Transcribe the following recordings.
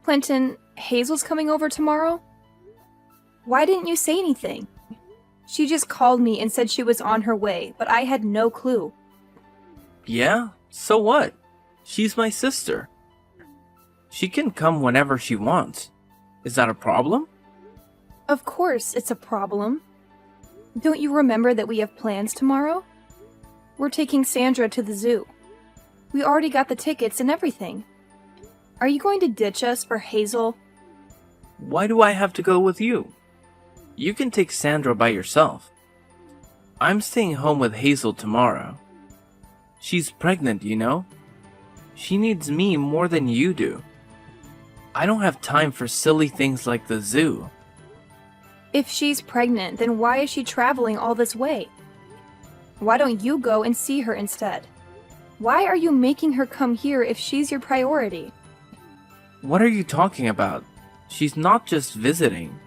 Quentin, Hazel's coming over tomorrow? Why didn't you say anything? She just called me and said she was on her way, but I had no clue. Yeah? So what? She's my sister. She can come whenever she wants. Is that a problem? Of course it's a problem. Don't you remember that we have plans tomorrow? We're taking Sandra to the zoo. We already got the tickets and everything. Are you going to ditch us for Hazel? Why do I have to go with you? You can take Sandra by yourself. I'm staying home with Hazel tomorrow. She's pregnant, you know? She needs me more than you do. I don't have time for silly things like the zoo. If she's pregnant, then why is she traveling all this way? Why don't you go and see her instead? Why are you making her come here if she's your priority? What are you talking about? She's not just visiting.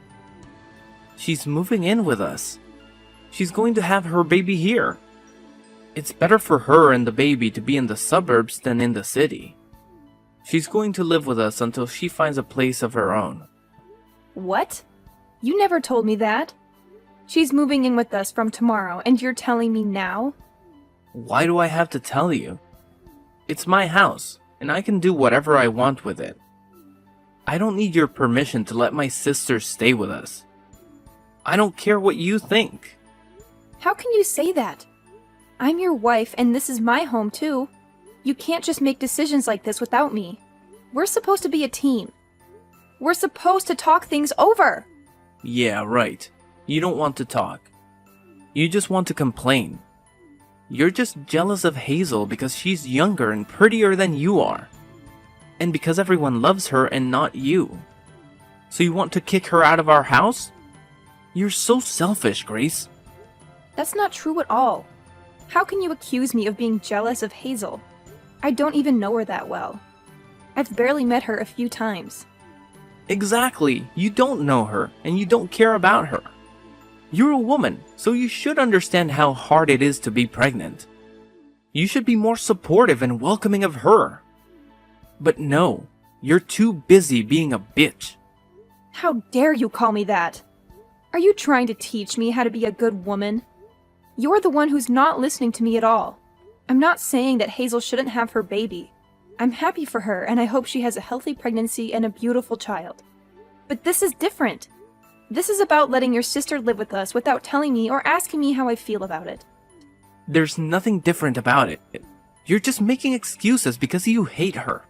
She's moving in with us. She's going to have her baby here. It's better for her and the baby to be in the suburbs than in the city. She's going to live with us until she finds a place of her own. What? You never told me that. She's moving in with us from tomorrow, and you're telling me now? Why do I have to tell you? It's my house, and I can do whatever I want with it. I don't need your permission to let my sister stay with us. I don't care what you think. How can you say that? I'm your wife, and this is my home too. You can't just make decisions like this without me. We're supposed to be a team. We're supposed to talk things over. Yeah, right. You don't want to talk. You just want to complain. You're just jealous of Hazel because she's younger and prettier than you are. And because everyone loves her and not you. So you want to kick her out of our house? You're so selfish, Grace. That's not true at all. How can you accuse me of being jealous of Hazel? I don't even know her that well. I've barely met her a few times. Exactly. You don't know her, and you don't care about her. You're a woman, so you should understand how hard it is to be pregnant. You should be more supportive and welcoming of her. But no, you're too busy being a bitch. How dare you call me that? Are you trying to teach me how to be a good woman? You're the one who's not listening to me at all. I'm not saying that Hazel shouldn't have her baby. I'm happy for her, and I hope she has a healthy pregnancy and a beautiful child. But this is different. This is about letting your sister live with us without telling me or asking me how I feel about it. There's nothing different about it. You're just making excuses because you hate her.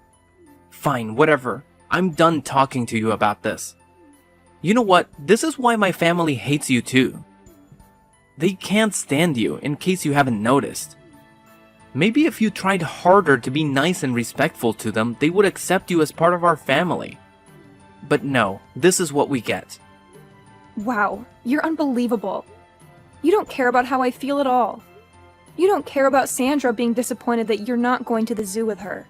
Fine, whatever. I'm done talking to you about this. You know what? This is why my family hates you too. They can't stand you, in case you haven't noticed. Maybe if you tried harder to be nice and respectful to them, they would accept you as part of our family. But no, this is what we get. Wow, you're unbelievable. You don't care about how I feel at all. You don't care about Sandra being disappointed that you're not going to the zoo with her.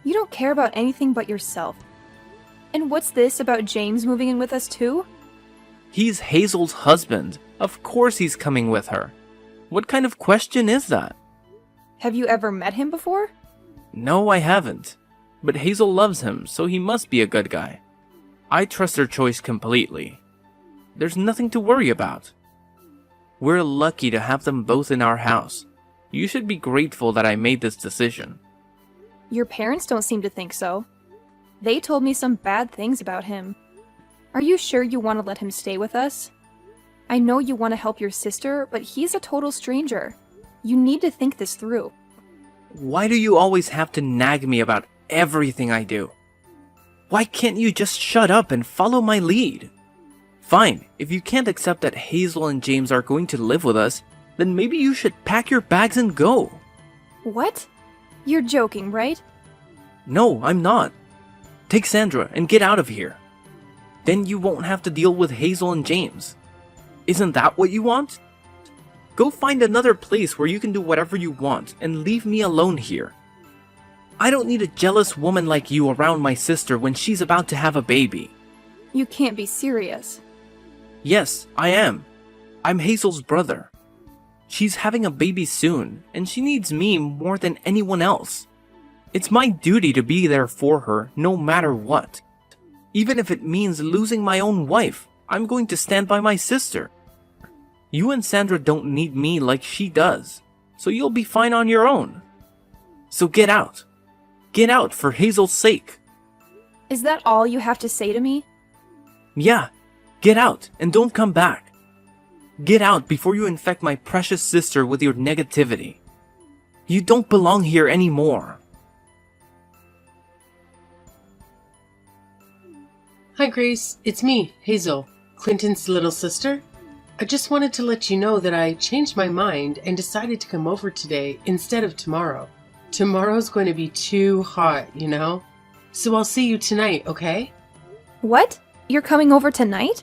You don't care about anything but yourself. And what's this about James moving in with us too? He's Hazel's husband. Of course he's coming with her. What kind of question is that? Have you ever met him before? No, I haven't. But Hazel loves him, so he must be a good guy. I trust her choice completely. There's nothing to worry about. We're lucky to have them both in our house. You should be grateful that I made this decision. Your parents don't seem to think so. They told me some bad things about him. Are you sure you want to let him stay with us? I know you want to help your sister, but he's a total stranger. You need to think this through. Why do you always have to nag me about everything I do? Why can't you just shut up and follow my lead? Fine, if you can't accept that Hazel and James are going to live with us, then maybe you should pack your bags and go. What? You're joking, right? No, I'm not. Take Sandra and get out of here. Then you won't have to deal with Hazel and James. Isn't that what you want? Go find another place where you can do whatever you want and leave me alone here. I don't need a jealous woman like you around my sister when she's about to have a baby. You can't be serious. Yes, I am. I'm Hazel's brother. She's having a baby soon, and she needs me more than anyone else. It's my duty to be there for her no matter what. Even if it means losing my own wife, I'm going to stand by my sister. You and Sandra don't need me like she does, so you'll be fine on your own. So get out. Get out for Hazel's sake. Is that all you have to say to me? Yeah, get out and don't come back. Get out before you infect my precious sister with your negativity. You don't belong here anymore. Hi, Grace. It's me, Hazel, Clinton's little sister. I just wanted to let you know that I changed my mind and decided to come over today instead of tomorrow. Tomorrow's going to be too hot, you know? So I'll see you tonight, okay? What? You're coming over tonight?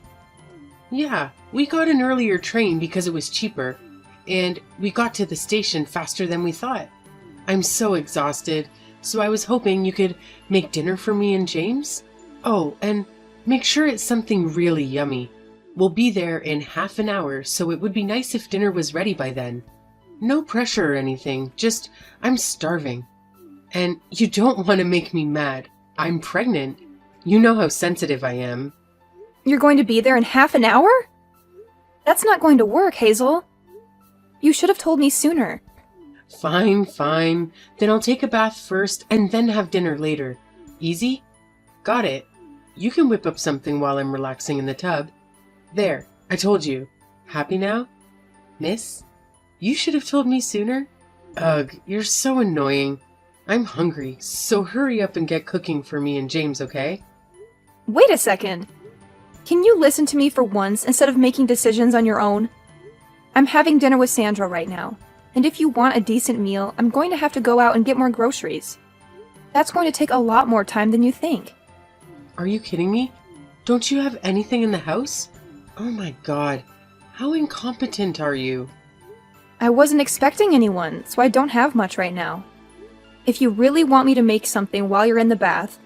Yeah, we got an earlier train because it was cheaper, and we got to the station faster than we thought. I'm so exhausted, so I was hoping you could make dinner for me and James. Oh, and make sure it's something really yummy. We'll be there in half an hour, so it would be nice if dinner was ready by then. No pressure or anything, just I'm starving. And you don't want to make me mad. I'm pregnant. You know how sensitive I am. You're going to be there in half an hour? That's not going to work, Hazel. You should have told me sooner. Fine, fine. Then I'll take a bath first and then have dinner later. Easy? Got it. You can whip up something while I'm relaxing in the tub. There, I told you. Happy now? Miss? You should have told me sooner. Ugh, you're so annoying. I'm hungry, so hurry up and get cooking for me and James, okay? Wait a second. Can you listen to me for once instead of making decisions on your own? I'm having dinner with Sandra right now, and if you want a decent meal, I'm going to have to go out and get more groceries. That's going to take a lot more time than you think. Are you kidding me? Don't you have anything in the house? Oh my god, how incompetent are you? I wasn't expecting anyone, so I don't have much right now. If you really want me to make something while you're in the bath,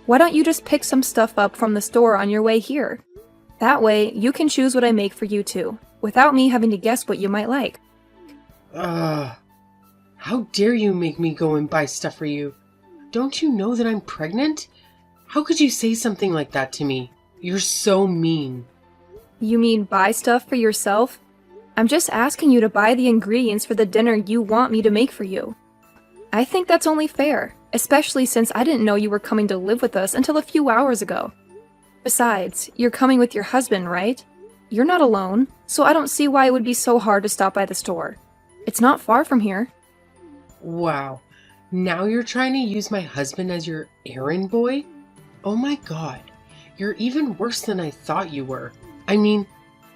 why don't you just pick some stuff up from the store on your way here? That way, you can choose what I make for you too, without me having to guess what you might like. How dare you make me go and buy stuff for you? Don't you know that I'm pregnant? How could you say something like that to me? You're so mean. You mean buy stuff for yourself? I'm just asking you to buy the ingredients for the dinner you want me to make for you. I think that's only fair, especially since I didn't know you were coming to live with us until a few hours ago. Besides, you're coming with your husband, right? You're not alone, so I don't see why it would be so hard to stop by the store. It's not far from here. Wow. Now you're trying to use my husband as your errand boy? Oh my god. You're even worse than I thought you were. I mean,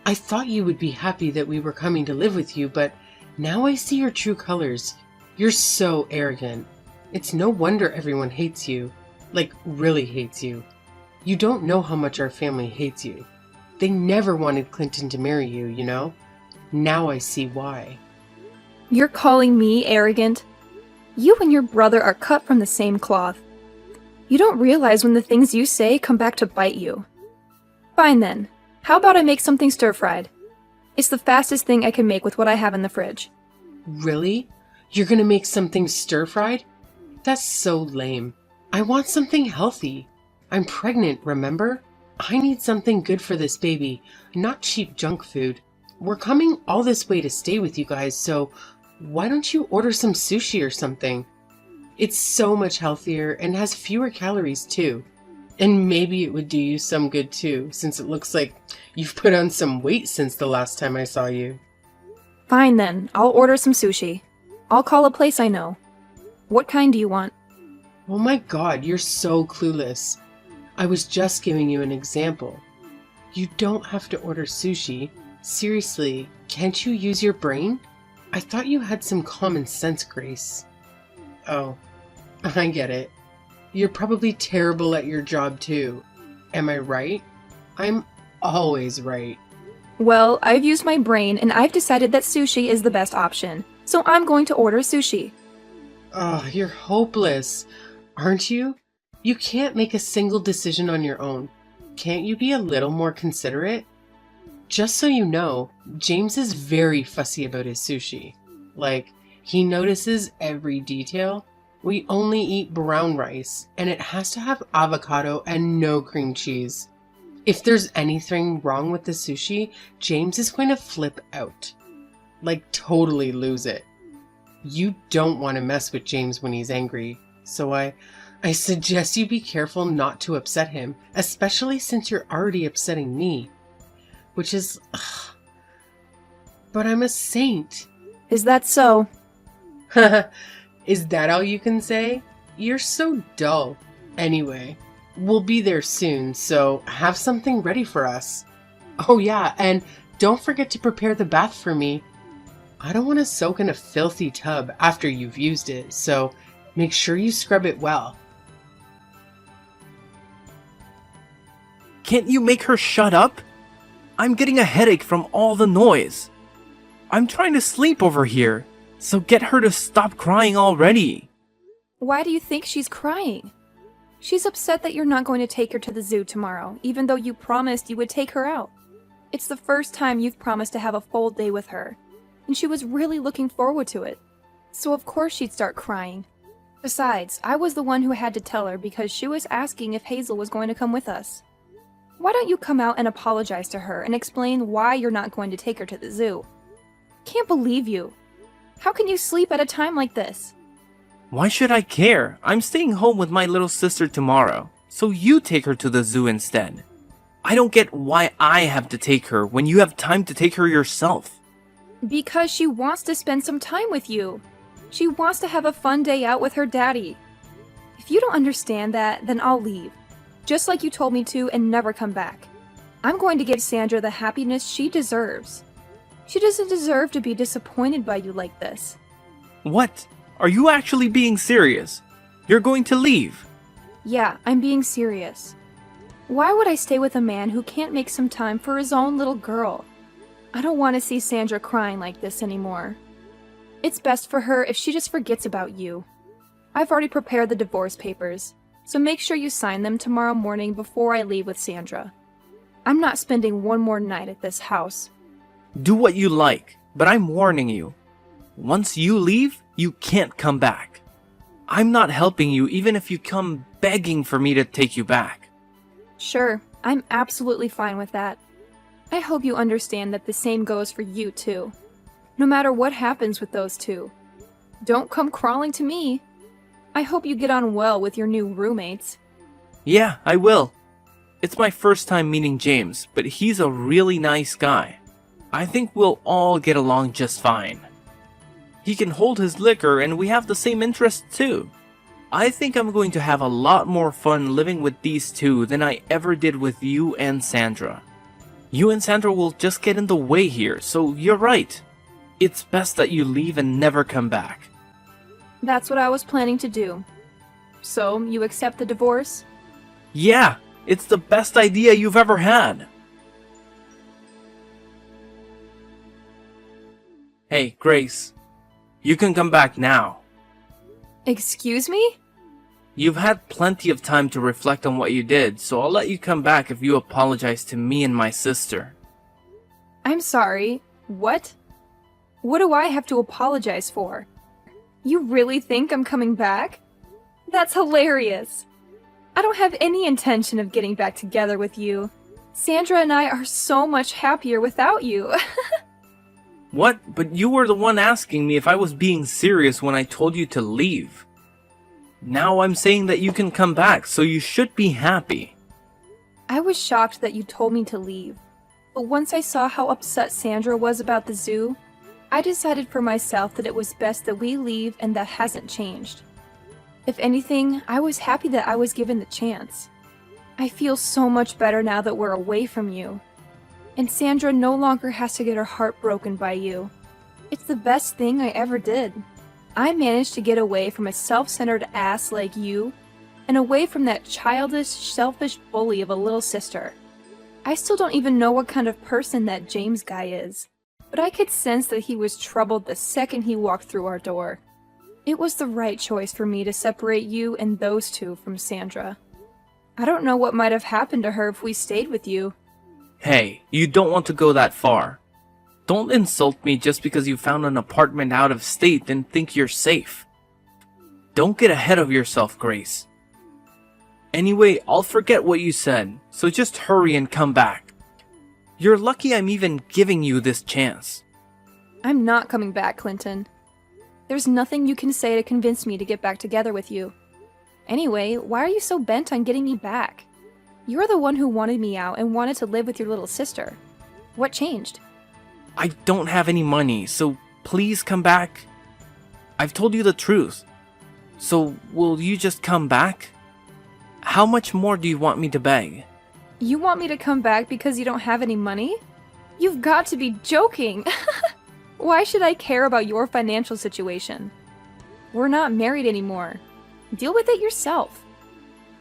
I thought you would be happy that we were coming to live with you, but now I see your true colors. You're so arrogant. It's no wonder everyone hates you. Like, really hates you. You don't know how much our family hates you. They never wanted Clinton to marry you, you know? Now I see why. You're calling me arrogant? You and your brother are cut from the same cloth. You don't realize when the things you say come back to bite you. Fine then. How about I make something stir-fried? It's the fastest thing I can make with what I have in the fridge. Really? You're gonna make something stir-fried? That's so lame. I want something healthy. I'm pregnant, remember? I need something good for this baby, not cheap junk food. We're coming all this way to stay with you guys, so why don't you order some sushi or something? It's so much healthier and has fewer calories too. And maybe it would do you some good too, since it looks like you've put on some weight since the last time I saw you. Fine then, I'll order some sushi. I'll call a place I know. What kind do you want? Oh my god, you're so clueless. I was just giving you an example. You don't have to order sushi. Seriously, can't you use your brain? I thought you had some common sense, Grace. Oh, I get it. You're probably terrible at your job too. Am I right? I'm always right. Well, I've used my brain and I've decided that sushi is the best option, so I'm going to order sushi. Oh, you're hopeless, aren't you? You can't make a single decision on your own. Can't you be a little more considerate? Just so you know, James is very fussy about his sushi. Like, he notices every detail. We only eat brown rice, and it has to have avocado and no cream cheese. If there's anything wrong with the sushi, James is going to flip out. Like, totally lose it. You don't want to mess with James when he's angry, so I suggest you be careful not to upset him, especially since you're already upsetting me. Which is... ugh. But I'm a saint. Is that so? Is that all you can say? You're so dull. Anyway, we'll be there soon, so have something ready for us. Oh yeah, and don't forget to prepare the bath for me. I don't want to soak in a filthy tub after you've used it, so make sure you scrub it well. Can't you make her shut up? I'm getting a headache from all the noise. I'm trying to sleep over here, so get her to stop crying already. Why do you think she's crying? She's upset that you're not going to take her to the zoo tomorrow, even though you promised you would take her out. It's the first time you've promised to have a full day with her, and she was really looking forward to it. So of course she'd start crying. Besides, I was the one who had to tell her because she was asking if Hazel was going to come with us. Why don't you come out and apologize to her and explain why you're not going to take her to the zoo? Can't believe you. How can you sleep at a time like this? Why should I care? I'm staying home with my little sister tomorrow, so you take her to the zoo instead. I don't get why I have to take her when you have time to take her yourself. Because she wants to spend some time with you. She wants to have a fun day out with her daddy. If you don't understand that, then I'll leave. Just like you told me to, and never come back. I'm going to give Sandra the happiness she deserves. She doesn't deserve to be disappointed by you like this. What? Are you actually being serious? You're going to leave? Yeah, I'm being serious. Why would I stay with a man who can't make some time for his own little girl? I don't want to see Sandra crying like this anymore. It's best for her if she just forgets about you. I've already prepared the divorce papers, so make sure you sign them tomorrow morning before I leave with Sandra. I'm not spending one more night at this house. Do what you like, but I'm warning you. Once you leave, you can't come back. I'm not helping you even if you come begging for me to take you back. Sure, I'm absolutely fine with that. I hope you understand that the same goes for you too. No matter what happens with those two. Don't come crawling to me. I hope you get on well with your new roommates. Yeah, I will. It's my first time meeting James, but he's a really nice guy. I think we'll all get along just fine. He can hold his liquor and we have the same interests too. I think I'm going to have a lot more fun living with these two than I ever did with you and Sandra. You and Sandra will just get in the way here, so you're right. It's best that you leave and never come back. That's what I was planning to do. So, you accept the divorce? Yeah, it's the best idea you've ever had. Hey, Grace. You can come back now. Excuse me? You've had plenty of time to reflect on what you did, so I'll let you come back if you apologize to me and my sister. I'm sorry. What? What do I have to apologize for? You really think I'm coming back? That's hilarious. I don't have any intention of getting back together with you. Sandra and I are so much happier without you. What? But you were the one asking me if I was being serious when I told you to leave. Now I'm saying that you can come back, so you should be happy. I was shocked that you told me to leave. But once I saw how upset Sandra was about the zoo, I decided for myself that it was best that we leave, and that hasn't changed. If anything, I was happy that I was given the chance. I feel so much better now that we're away from you. And Sandra no longer has to get her heart broken by you. It's the best thing I ever did. I managed to get away from a self-centered ass like you, and away from that childish, selfish bully of a little sister. I still don't even know what kind of person that James guy is, but I could sense that he was troubled the second he walked through our door. It was the right choice for me to separate you and those two from Sandra. I don't know what might have happened to her if we stayed with you. Hey, you don't want to go that far. Don't insult me just because you found an apartment out of state and think you're safe. Don't get ahead of yourself, Grace. Anyway, I'll forget what you said, so just hurry and come back. You're lucky I'm even giving you this chance. I'm not coming back, Clinton. There's nothing you can say to convince me to get back together with you. Anyway, why are you so bent on getting me back? You're the one who wanted me out and wanted to live with your little sister. What changed? I don't have any money, so please come back. I've told you the truth. So will you just come back? How much more do you want me to beg? You want me to come back because you don't have any money? You've got to be joking! Why should I care about your financial situation? We're not married anymore. Deal with it yourself.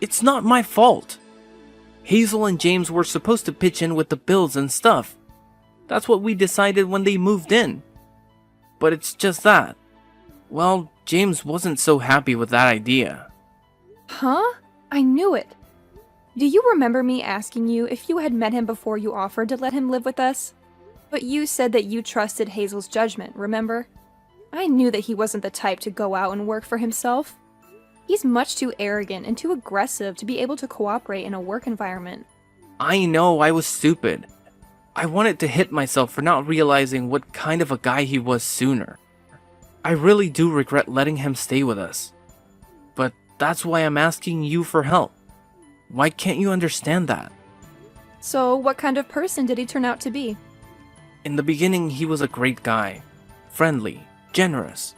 It's not my fault. Hazel and James were supposed to pitch in with the bills and stuff. That's what we decided when they moved in. But it's just that. Well, James wasn't so happy with that idea. Huh? I knew it. Do you remember me asking you if you had met him before you offered to let him live with us? But you said that you trusted Hazel's judgment, remember? I knew that he wasn't the type to go out and work for himself. He's much too arrogant and too aggressive to be able to cooperate in a work environment. I know I was stupid. I wanted to hit myself for not realizing what kind of a guy he was sooner. I really do regret letting him stay with us. But that's why I'm asking you for help. Why can't you understand that? So, what kind of person did he turn out to be? In the beginning, he was a great guy. Friendly, generous.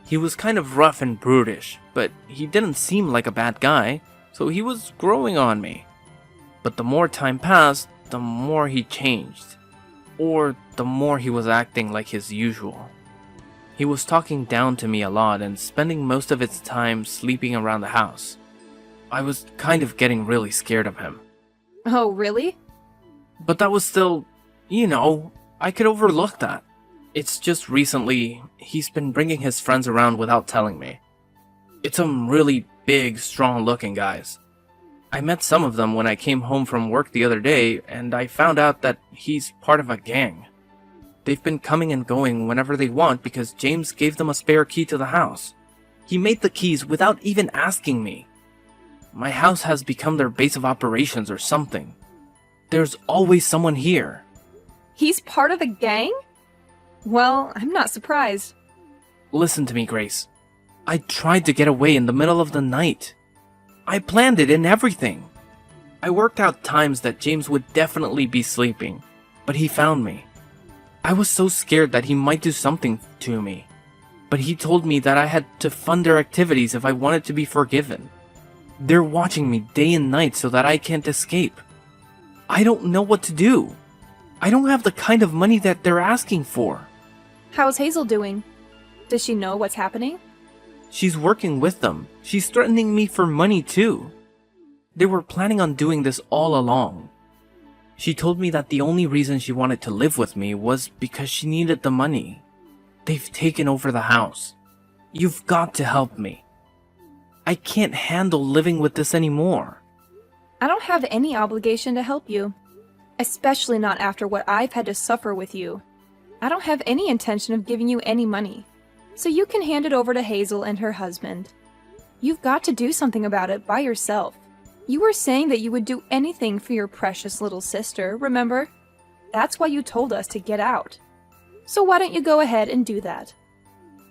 He was kind of rough and brutish, but he didn't seem like a bad guy, so he was growing on me. But the more time passed, the more he changed. Or the more he was acting like his usual. He was talking down to me a lot and spending most of his time sleeping around the house. I was kind of getting really scared of him. Oh, really? But that was still, I could overlook that. It's just recently, he's been bringing his friends around without telling me. It's some really big, strong-looking guys. I met some of them when I came home from work the other day, and I found out that he's part of a gang. They've been coming and going whenever they want because James gave them a spare key to the house. He made the keys without even asking me. My house has become their base of operations or something. There's always someone here. He's part of a gang? Well, I'm not surprised. Listen to me, Grace. I tried to get away in the middle of the night. I planned it and everything. I worked out times that James would definitely be sleeping, but he found me. I was so scared that he might do something to me, but he told me that I had to fund their activities if I wanted to be forgiven. They're watching me day and night so that I can't escape. I don't know what to do. I don't have the kind of money that they're asking for. How's Hazel doing? Does she know what's happening? She's working with them. She's threatening me for money too. They were planning on doing this all along. She told me that the only reason she wanted to live with me was because she needed the money. They've taken over the house. You've got to help me. I can't handle living with this anymore. I don't have any obligation to help you. Especially not after what I've had to suffer with you. I don't have any intention of giving you any money. So you can hand it over to Hazel and her husband. You've got to do something about it by yourself. You were saying that you would do anything for your precious little sister, remember? That's why you told us to get out. So why don't you go ahead and do that?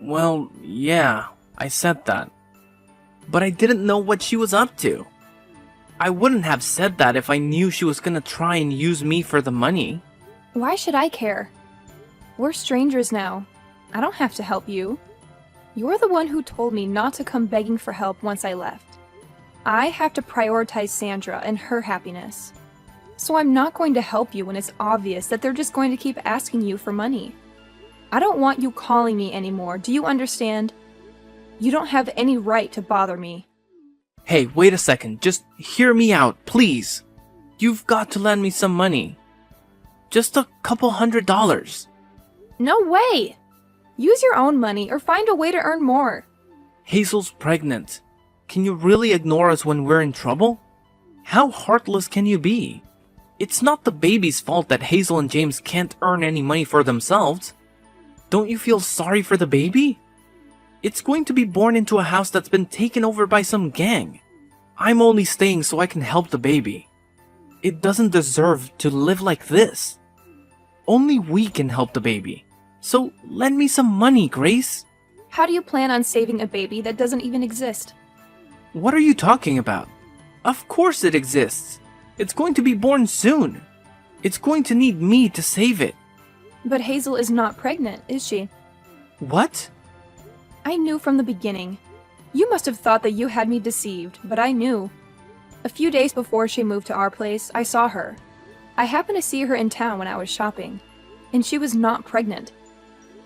Well, yeah, I said that. But I didn't know what she was up to. I wouldn't have said that if I knew she was gonna try and use me for the money. Why should I care? We're strangers now. I don't have to help you. You're the one who told me not to come begging for help once I left. I have to prioritize Sandra and her happiness. So I'm not going to help you when it's obvious that they're just going to keep asking you for money. I don't want you calling me anymore, do you understand? You don't have any right to bother me. Hey, wait a second, just hear me out, please. You've got to lend me some money. Just a couple $100. No way! Use your own money or find a way to earn more. Hazel's pregnant. Can you really ignore us when we're in trouble? How heartless can you be? It's not the baby's fault that Hazel and James can't earn any money for themselves. Don't you feel sorry for the baby? It's going to be born into a house that's been taken over by some gang. I'm only staying so I can help the baby. It doesn't deserve to live like this. Only we can help the baby. So lend me some money, Grace. How do you plan on saving a baby that doesn't even exist? What are you talking about? Of course it exists. It's going to be born soon. It's going to need me to save it. But Hazel is not pregnant, is she? What? I knew from the beginning. You must have thought that you had me deceived, but I knew. A few days before she moved to our place, I saw her. I happened to see her in town when I was shopping, and she was not pregnant.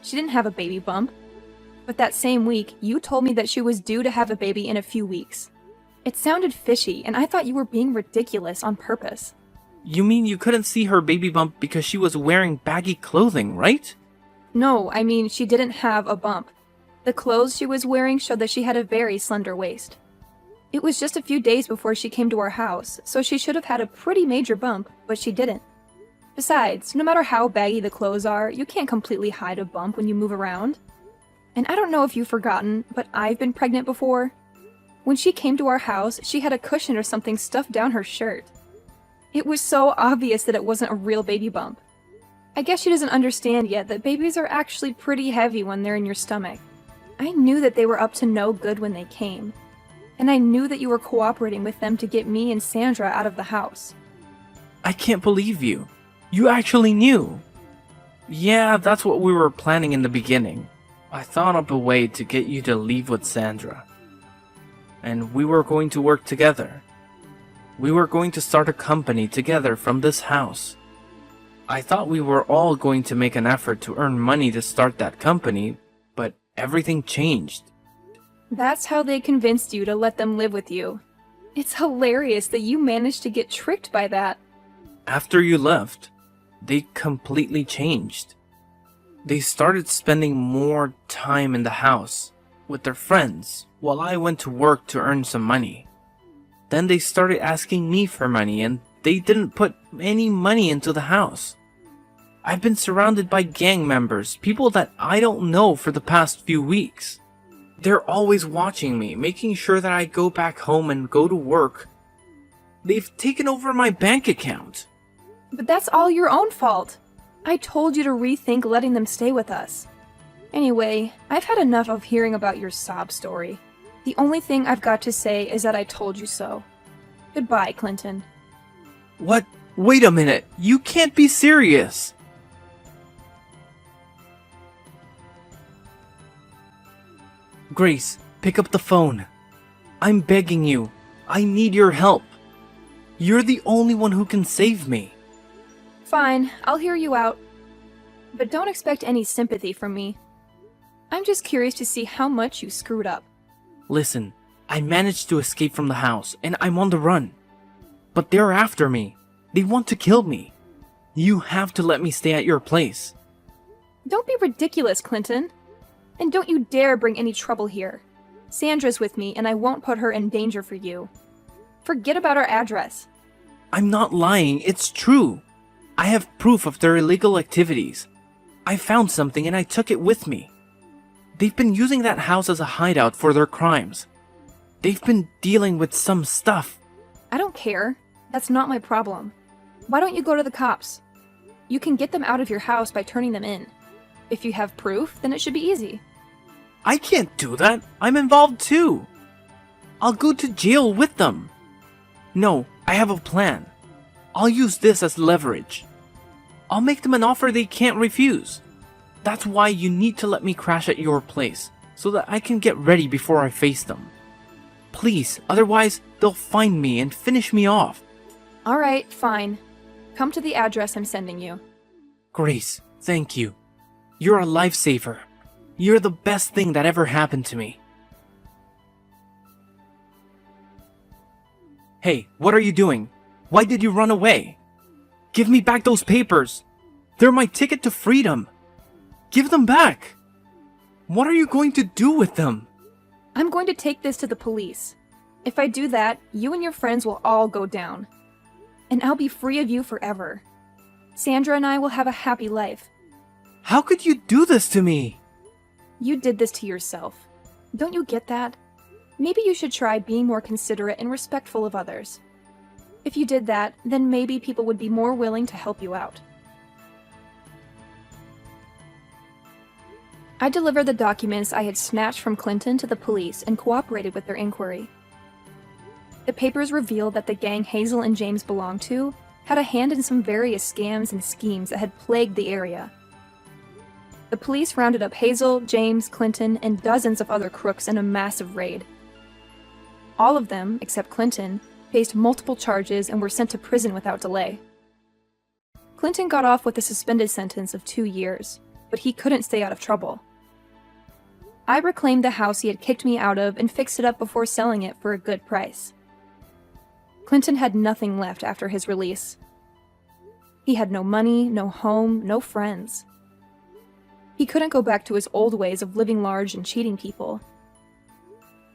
She didn't have a baby bump. But that same week, you told me that she was due to have a baby in a few weeks. It sounded fishy, and I thought you were being ridiculous on purpose. You mean you couldn't see her baby bump because she was wearing baggy clothing, right? No, I mean she didn't have a bump. The clothes she was wearing showed that she had a very slender waist. It was just a few days before she came to our house, so she should have had a pretty major bump, but she didn't. Besides, no matter how baggy the clothes are, you can't completely hide a bump when you move around. And I don't know if you've forgotten, but I've been pregnant before. When she came to our house, she had a cushion or something stuffed down her shirt. It was so obvious that it wasn't a real baby bump. I guess she doesn't understand yet that babies are actually pretty heavy when they're in your stomach. I knew that they were up to no good when they came. And I knew that you were cooperating with them to get me and Sandra out of the house. I can't believe you. You actually knew. Yeah, that's what we were planning in the beginning. I thought up a way to get you to leave with Sandra. And we were going to work together. We were going to start a company together from this house. I thought we were all going to make an effort to earn money to start that company, but everything changed. That's how they convinced you to let them live with you. It's hilarious that you managed to get tricked by that. After you left, they completely changed. They started spending more time in the house with their friends while I went to work to earn some money. Then they started asking me for money and they didn't put any money into the house. I've been surrounded by gang members, people that I don't know for the past few weeks. They're always watching me, making sure that I go back home and go to work. They've taken over my bank account. But that's all your own fault. I told you to rethink letting them stay with us. Anyway, I've had enough of hearing about your sob story. The only thing I've got to say is that I told you so. Goodbye, Clinton. What? Wait a minute. You can't be serious. Grace, pick up the phone. I'm begging you. I need your help. You're the only one who can save me. Fine, I'll hear you out. But don't expect any sympathy from me. I'm just curious to see how much you screwed up. Listen, I managed to escape from the house and I'm on the run. But they're after me. They want to kill me. You have to let me stay at your place. Don't be ridiculous, Clinton. And don't you dare bring any trouble here. Sandra's with me and I won't put her in danger for you. Forget about our address. I'm not lying, it's true. I have proof of their illegal activities. I found something and I took it with me. They've been using that house as a hideout for their crimes. They've been dealing with some stuff. I don't care. That's not my problem. Why don't you go to the cops? You can get them out of your house by turning them in. If you have proof, then it should be easy. I can't do that. I'm involved too. I'll go to jail with them. No, I have a plan. I'll use this as leverage. I'll make them an offer they can't refuse. That's why you need to let me crash at your place, so that I can get ready before I face them. Please, otherwise they'll find me and finish me off. Alright, fine. Come to the address I'm sending you. Grace, thank you. You're a lifesaver. You're the best thing that ever happened to me. Hey, what are you doing? Why did you run away? Give me back those papers. They're my ticket to freedom. Give them back. What are you going to do with them? I'm going to take this to the police. If I do that, you and your friends will all go down. And I'll be free of you forever. Sandra and I will have a happy life. How could you do this to me? You did this to yourself. Don't you get that? Maybe you should try being more considerate and respectful of others. If you did that, then maybe people would be more willing to help you out. I delivered the documents I had snatched from Clinton to the police and cooperated with their inquiry. The papers revealed that the gang Hazel and James belonged to had a hand in some various scams and schemes that had plagued the area. The police rounded up Hazel, James, Clinton, and dozens of other crooks in a massive raid. All of them, except Clinton, faced multiple charges and were sent to prison without delay. Clinton got off with a suspended sentence of 2 years, but he couldn't stay out of trouble. I reclaimed the house he had kicked me out of and fixed it up before selling it for a good price. Clinton had nothing left after his release. He had no money, no home, no friends. He couldn't go back to his old ways of living large and cheating people.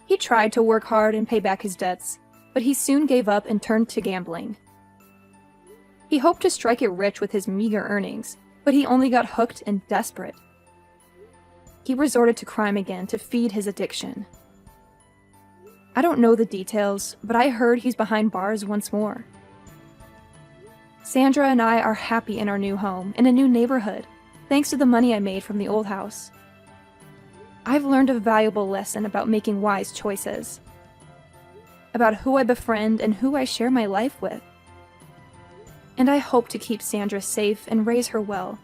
He tried to work hard and pay back his debts, but he soon gave up and turned to gambling. He hoped to strike it rich with his meager earnings, but he only got hooked and desperate. He resorted to crime again to feed his addiction. I don't know the details, but I heard he's behind bars once more. Sandra and I are happy in our new home, in a new neighborhood, thanks to the money I made from the old house. I've learned a valuable lesson about making wise choices, about who I befriend and who I share my life with. And I hope to keep Sandra safe and raise her well,